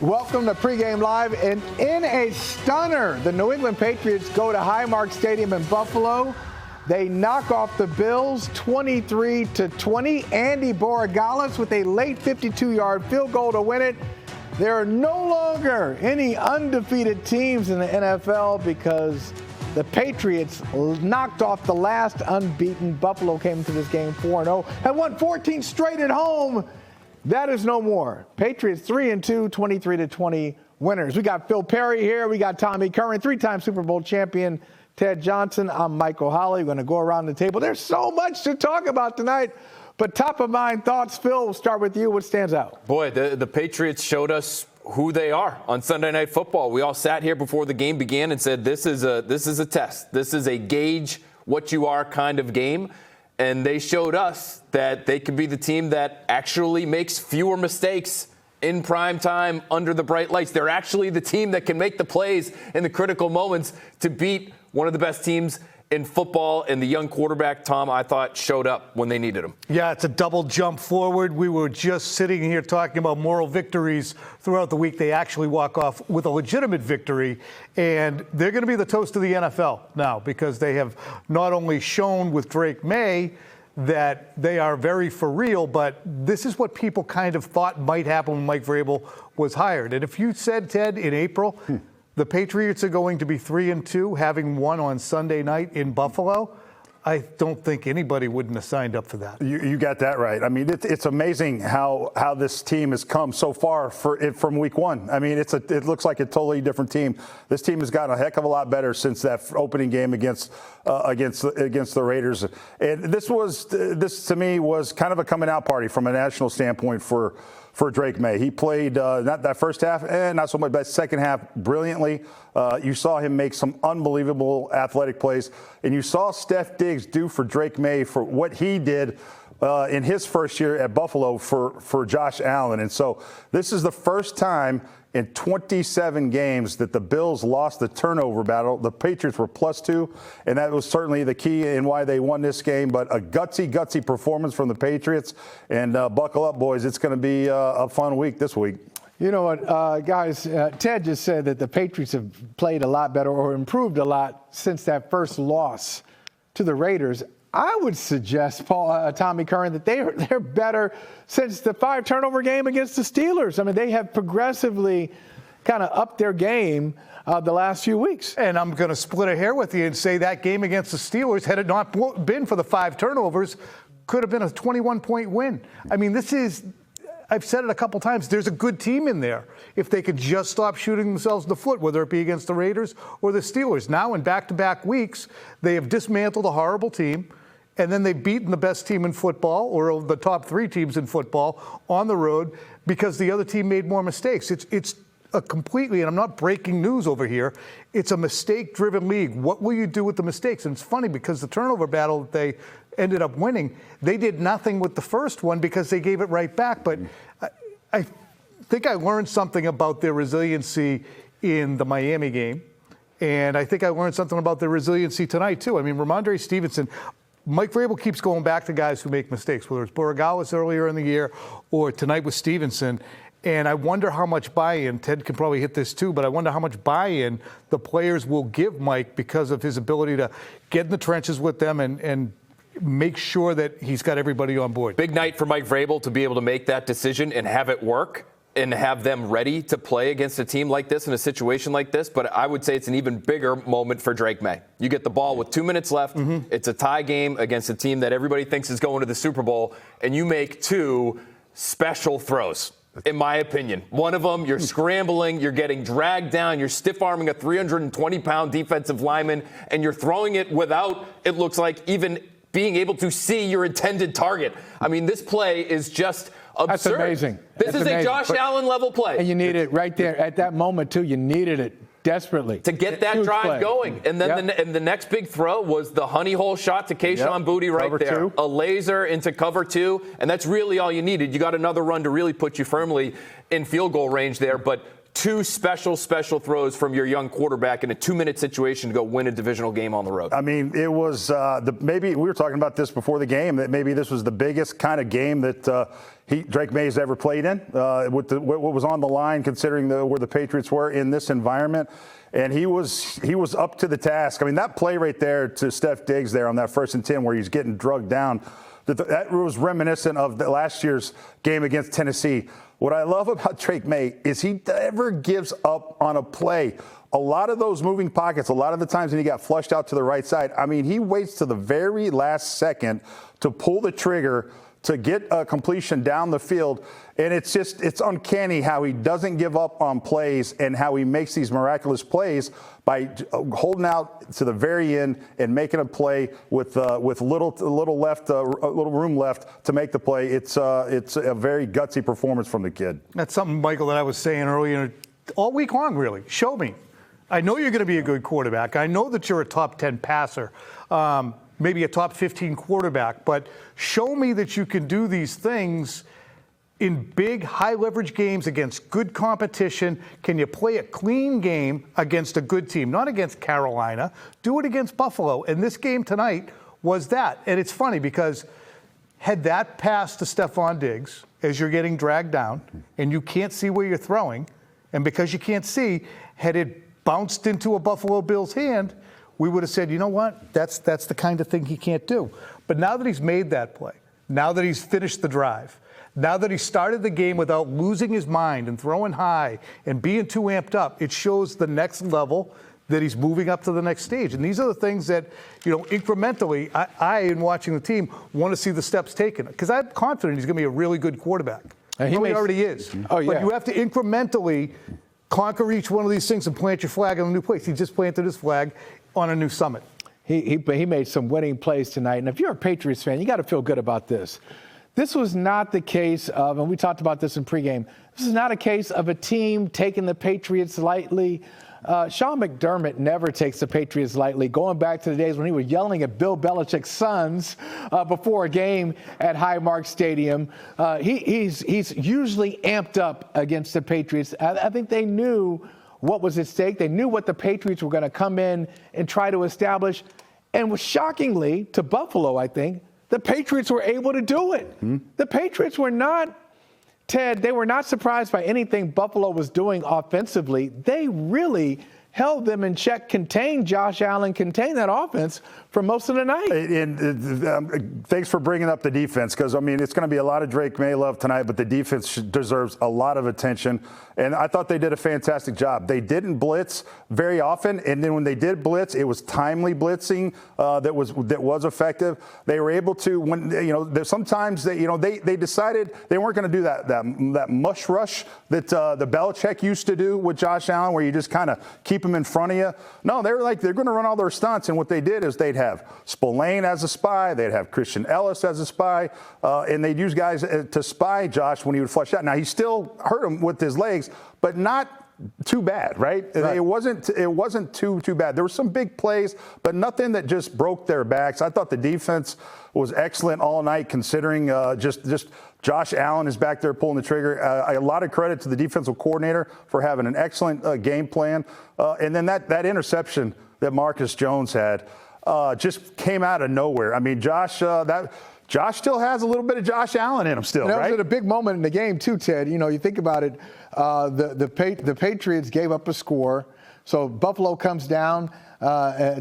Welcome to Pregame Live. And in a stunner, the New England Patriots go to Highmark Stadium in Buffalo. They knock off the Bills 23-20. Andy Borregales with a late 52-yard field goal to win it. There are no longer any undefeated teams in the NFL because the Patriots knocked off the last unbeaten. Buffalo came into this game 4-0, had won 14 straight at home. That is no more. Patriots 3-2, 23-20 winners. We got Phil Perry here. We got Tommy Curran, three-time Super Bowl champion Ted Johnson. I'm Michael Holley. We're going to go around the table. There's so much to talk about tonight. But top of mind thoughts, Phil, we'll start with you. What stands out? Boy, the Patriots showed us who they are on Sunday Night Football. We all sat here before the game began and said, this is a test. This is a gauge what you are kind of game. And they showed us that they could be the team that actually makes fewer mistakes in prime time under the bright lights. They're actually the team that can make the plays in the critical moments to beat one of the best teams in football. And the young quarterback, Tom, I thought showed up when they needed him. Yeah, it's a double jump forward. We were just sitting here talking about moral victories throughout the week. They actually walk off with a legitimate victory, and they're going to be the toast of the NFL now because they have not only shown with Drake Maye that they are very for real, but this is what people kind of thought might happen when Mike Vrabel was hired. And if you said, Ted, in April, the Patriots are going to be 3-2, having won on Sunday night in Buffalo, I don't think anybody wouldn't have signed up for that. You got that right. I mean, it's amazing how this team has come so far from week one. I mean, it looks like a totally different team. This team has gotten a heck of a lot better since that opening game against the Raiders. And this to me was kind of a coming out party from a national standpoint for Drake Maye. He played not that first half, and not so much, but second half brilliantly. You saw him make some unbelievable athletic plays, and you saw Steph Diggs do for Drake Maye for what he did in his first year at Buffalo for Josh Allen. And so this is the first time in 27 games that the Bills lost the turnover battle. The Patriots were +2, and that was certainly the key in why they won this game. But a gutsy performance from the Patriots. And buckle up, boys. It's going to be a fun week this week. You know what, guys, Ted just said that the Patriots have played a lot better or improved a lot since that first loss to the Raiders. I would suggest, Tommy Curran, that they're better since the 5-turnover game against the Steelers. I mean, they have progressively kind of upped their game the last few weeks. And I'm going to split a hair with you and say that game against the Steelers, had it not been for the 5 turnovers, could have been a 21-point win. I mean, I've said it a couple times, there's a good team in there if they could just stop shooting themselves in the foot, whether it be against the Raiders or the Steelers. Now, in back-to-back weeks, they have dismantled a horrible team, and then they've beaten the best team in football, or the top 3 teams in football, on the road because the other team made more mistakes. It's a completely, and I'm not breaking news over here, it's a mistake-driven league. What will you do with the mistakes? And it's funny because the turnover battle that they ended up winning, they did nothing with the first one because they gave it right back. But I think I learned something about their resiliency in the Miami game, and I think I learned something about their resiliency tonight, too. I mean, Ramondre Stevenson, Mike Vrabel keeps going back to guys who make mistakes, whether it's Borregales earlier in the year or tonight with Stevenson. And I wonder how much buy-in, Ted can probably hit this too, but I wonder how much buy-in the players will give Mike because of his ability to get in the trenches with them and make sure that he's got everybody on board. Big night for Mike Vrabel to be able to make that decision and have it work and have them ready to play against a team like this in a situation like this. But I would say it's an even bigger moment for Drake Maye. You get the ball with 2 minutes left. It's a tie game against a team that everybody thinks is going to the Super Bowl, and you make 2 special throws, in my opinion. One of them, you're scrambling, you're getting dragged down, you're stiff-arming a 320-pound defensive lineman, and you're throwing it without, it looks like, even being able to see your intended target. I mean, this play is just absurd. That's amazing. This is a Josh Allen level play. And you need it right there at that moment, too. You needed it desperately to get that Huge drive play. going. And then the next big throw was the honey hole shot to Kayshon Boutte right cover there. 2. A laser into cover 2, and that's really all you needed. You got another run to really put you firmly in field goal range there, but two special throws from your young quarterback in a 2-minute situation to go win a divisional game on the road. I mean, it was maybe we were talking about this before the game, that maybe this was the biggest kind of game that Drake Maye has ever played in, with what was on the line, considering where the Patriots were in this environment. And he was up to the task. I mean, that play right there to Steph Diggs there on that 1st and 10 where he's getting drugged down, that was reminiscent of the last year's game against Tennessee. What I love about Drake Maye is he never gives up on a play. A lot of those moving pockets, a lot of the times when he got flushed out to the right side, I mean, he waits to the very last second to pull the trigger to get a completion down the field. And it's uncanny how he doesn't give up on plays and how he makes these miraculous plays by holding out to the very end and making a play with little room left to make the play. It's a very gutsy performance from the kid. That's something, Michael, that I was saying earlier all week long, really. Show me. I know you're going to be a good quarterback. I know that you're a top 10 passer. Maybe a top 15 quarterback, but show me that you can do these things in big, high-leverage games against good competition. Can you play a clean game against a good team? Not against Carolina. Do it against Buffalo. And this game tonight was that. And it's funny because had that pass to Stefon Diggs as you're getting dragged down and you can't see where you're throwing, and because you can't see, had it bounced into a Buffalo Bills hand, we would have said, you know what, that's the kind of thing he can't do. But now that he's made that play, now that he's finished the drive, now that he started the game without losing his mind and throwing high and being too amped up, it shows the next level that he's moving up to the next stage. And these are the things that, incrementally, I in watching the team, want to see the steps taken. Because I'm confident he's going to be a really good quarterback. He already is. Oh, yeah. But you have to incrementally conquer each one of these things and plant your flag in a new place. He just planted his flag on a new summit. He made some winning plays tonight. And if you're a Patriots fan, you got to feel good about this. This was not the case of, and we talked about this in pregame, this is not a case of a team taking the Patriots lightly. Sean McDermott never takes the Patriots lightly, going back to the days when he was yelling at Bill Belichick's sons before a game at Highmark Stadium. He's usually amped up against the Patriots. I think they knew what was at stake. They knew what the Patriots were going to come in and try to establish. And shockingly, to Buffalo, I think, the Patriots were able to do it. Mm-hmm. The Patriots were not, Ted, they were not surprised by anything Buffalo was doing offensively. They really held them in check, contained Josh Allen, contained that offense for most of the night. Thanks for bringing up the defense, because, I mean, it's going to be a lot of Drake Maye love tonight, but the defense deserves a lot of attention. And I thought they did a fantastic job. They didn't blitz very often, and then when they did blitz, it was timely blitzing that was effective. They were able to, sometimes they decided they weren't going to do that mush rush that the Belichick used to do with Josh Allen, where you just kind of keep him in front of you. No, they're going to run all their stunts, and what they did is they'd have Spillane as a spy, they'd have Christian Ellis as a spy, and they'd use guys to spy Josh when he would flush out. Now, he still hurt him with his legs, but not too bad, right? It wasn't too bad. There were some big plays, but nothing that just broke their backs. I thought the defense was excellent all night, considering just Josh Allen is back there pulling the trigger. A lot of credit to the defensive coordinator for having an excellent game plan. And then that interception that Marcus Jones had just came out of nowhere. I mean, Josh still has a little bit of Josh Allen in him still, right? That was at a big moment in the game, too, Ted. You think about it, the Patriots gave up a score. So Buffalo comes down,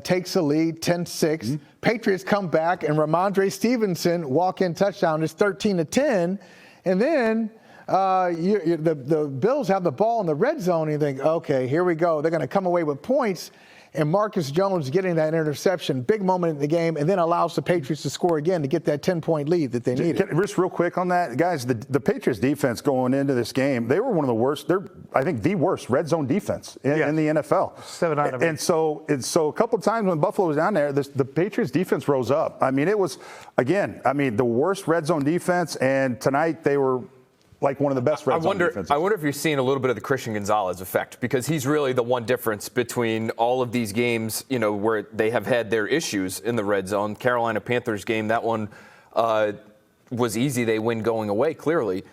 takes the lead, 10-6. Mm-hmm. Patriots come back, and Ramondre Stevenson walk-in touchdown is 13-10. And then the Bills have the ball in the red zone, and you think, okay, here we go. They're going to come away with points. And Marcus Jones getting that interception, big moment in the game, and then allows the Patriots to score again to get that 10-point lead that they needed. Just real quick on that, guys, the Patriots defense going into this game, they were one of the worst. They're, I think, the worst red zone defense in the NFL. 7 out of 8. And so a couple of times when Buffalo was down there, the Patriots defense rose up. I mean, it was, again, the worst red zone defense, and tonight they were like one of the best red zone defenses. I wonder if you're seeing a little bit of the Christian Gonzalez effect, because he's really the one difference between all of these games, where they have had their issues in the red zone. Carolina Panthers game, that one was easy. They win going away, clearly.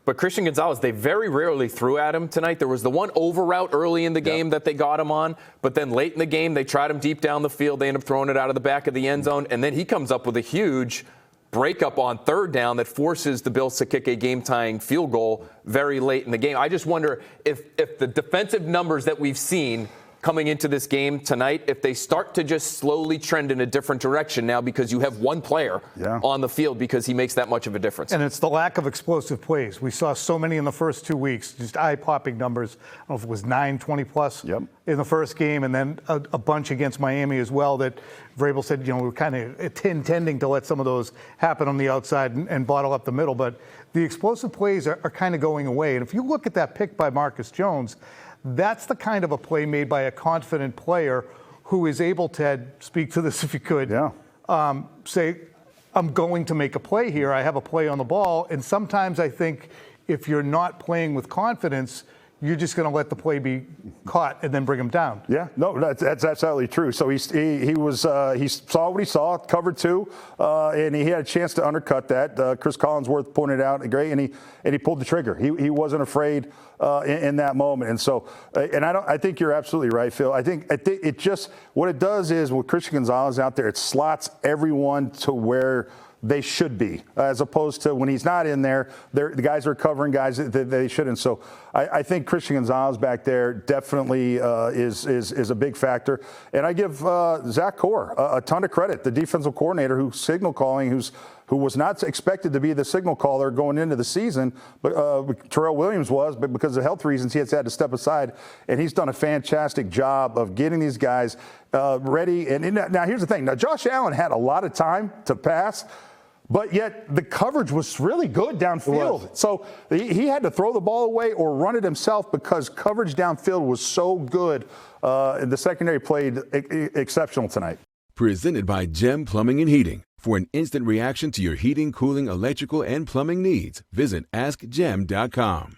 But Christian Gonzalez, they very rarely threw at him tonight. There was the one over route early in the game that they got him on, but then late in the game, they tried him deep down the field. They ended up throwing it out of the back of the end zone, and then he comes up with a huge breakup on third down that forces the Bills to kick a game-tying field goal very late in the game. I just wonder if the defensive numbers that we've seen coming into this game tonight, if they start to just slowly trend in a different direction now because you have one player on the field because he makes that much of a difference. And it's the lack of explosive plays. We saw so many in the first 2 weeks, just eye-popping numbers. I don't know if it was 20+ in the first game, and then a bunch against Miami as well that Vrabel said, we were kind of intending to let some of those happen on the outside and bottle up the middle. But the explosive plays are kind of going away. And if you look at that pick by Marcus Jones, that's the kind of a play made by a confident player who is able to, speak to this if you could, say, I'm going to make a play here. I have a play on the ball. And sometimes I think if you're not playing with confidence, you're just going to let the play be caught and then bring him down. Yeah, no, that's absolutely true. So he saw what he saw, covered two, and he had a chance to undercut that. Chris Collinsworth pointed out, great, and he pulled the trigger. He wasn't afraid in that moment, and so I think you're absolutely right, Phil. I think it just what it does is with Christian Gonzalez out there, it slots everyone to where they should be, as opposed to when he's not in there, the guys are covering guys that they shouldn't. So I think Christian Gonzalez back there definitely is a big factor. And I give Zach Core a ton of credit, the defensive coordinator who's signal calling, who was not expected to be the signal caller going into the season, but Terrell Williams was, but because of health reasons, he has had to step aside, and he's done a fantastic job of getting these guys ready. And now here's the thing. Now, Josh Allen had a lot of time to pass, but yet the coverage was really good downfield. So he had to throw the ball away or run it himself because coverage downfield was so good. The secondary played exceptional tonight. Presented by Gem Plumbing and Heating. For an instant reaction to your heating, cooling, electrical, and plumbing needs, visit AskGem.com.